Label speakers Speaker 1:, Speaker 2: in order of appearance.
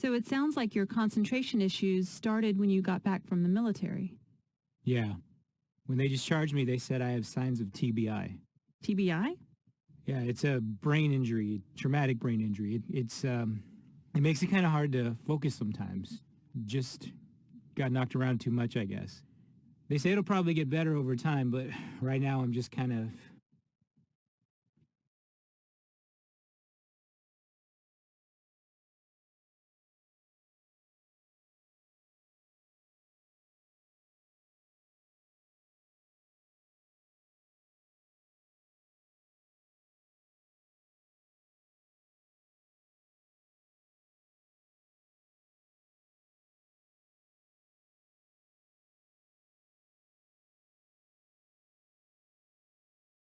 Speaker 1: So it sounds like your concentration issues started when you got back from the military.
Speaker 2: Yeah. When they discharged me, they said I have signs of TBI.
Speaker 1: TBI?
Speaker 2: Yeah, it's a brain injury, traumatic brain injury. It makes it kind of hard to focus sometimes. Just got knocked around too much, I guess. They say it'll probably get better over time, but right now I'm just kind of